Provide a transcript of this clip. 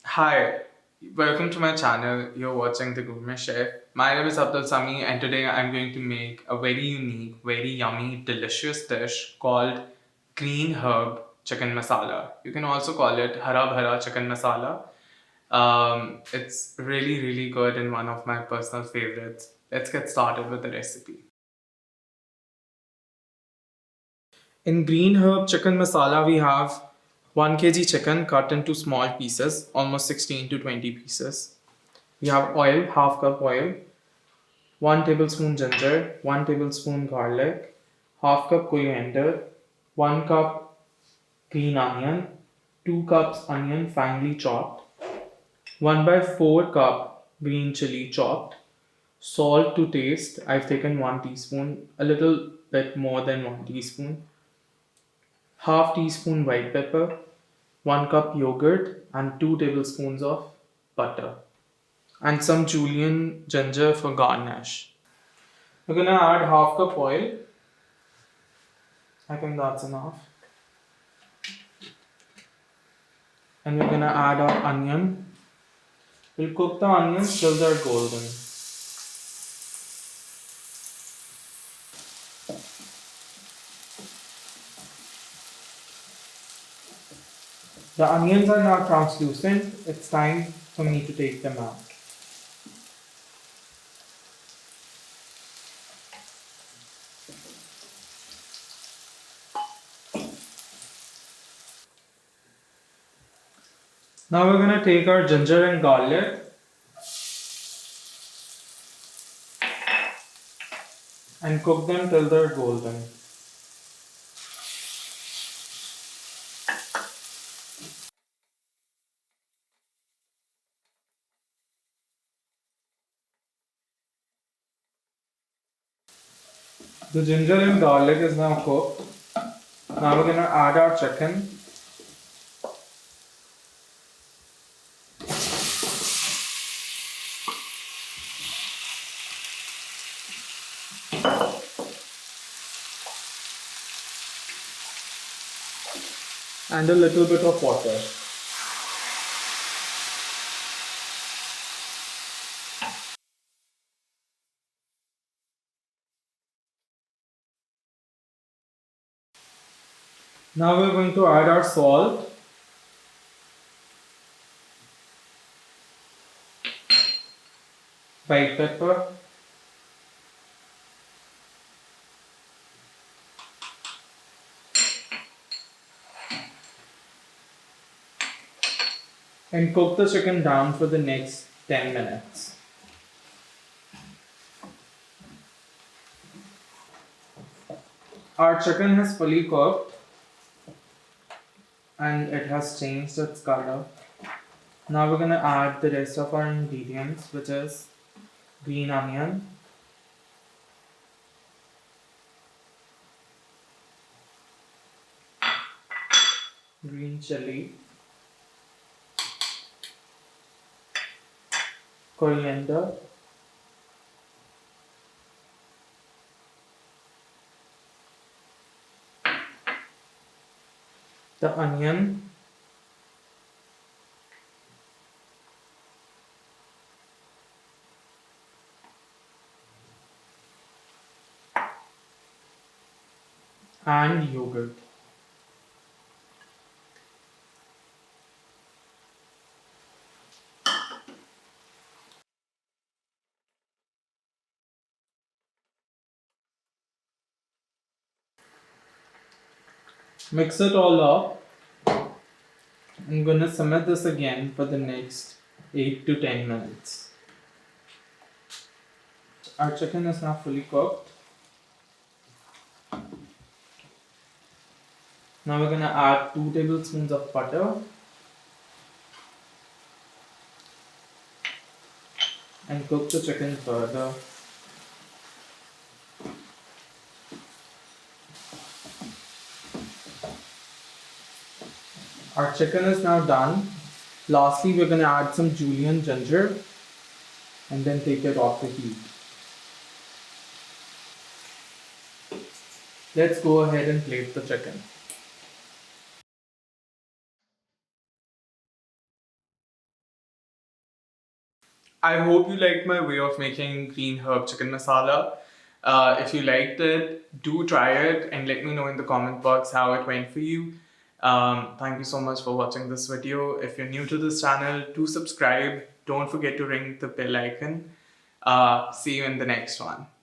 Hi, welcome to my channel. You're watching the Gourmet Chef. My name is Abdul Sami, and today I'm going to make a very unique, very yummy, delicious dish called green herb chicken masala. You can also call it hara bhara chicken masala. It's really, really good and one of my personal favorites. Let's get started with the recipe. In green herb chicken masala, we have 1 kg chicken cut into small pieces, almost 16 to 20 pieces. We have oil, half cup oil, 1 tablespoon ginger, 1 tablespoon garlic, half cup coriander, 1 cup green onion, 2 cups onion finely chopped, 1 by 4 cup green chili chopped, salt to taste. I've taken 1 teaspoon, a little bit more than 1 teaspoon, half teaspoon white pepper, 1 cup yogurt, and 2 tablespoons of butter, and some julienne ginger for garnish. We're gonna add half cup oil. I think that's enough. And we're gonna add our onion. We'll cook the onions till they're golden. The onions are now translucent. It's time for me to take them out. Now we're gonna take our ginger and garlic and cook them till they're golden. The ginger and garlic is now cooked. Now we're gonna add our chicken. And a little bit of water. Now we're going to add our salt, white pepper, and cook the chicken down for the next 10 minutes. Our chicken has fully cooked and it has changed its color. Now we're gonna add the rest of our ingredients, which is green onion, green chili, coriander, the onion, and yogurt. Mix it all up. I'm gonna simmer this again for the next 8 to 10 minutes. Our chicken is now fully cooked. Now we're gonna add 2 tablespoons of butter and cook the chicken further. Our chicken is now done. Lastly, we're gonna add some julienne ginger and then take it off the heat. Let's go ahead and plate the chicken. I hope you liked my way of making green herb chicken masala. If you liked it, do try it and let me know in the comment box how it went for you. Thank you so much for watching this video. If you're new to this channel, do subscribe. Don't forget to ring the bell icon. See you in the next one.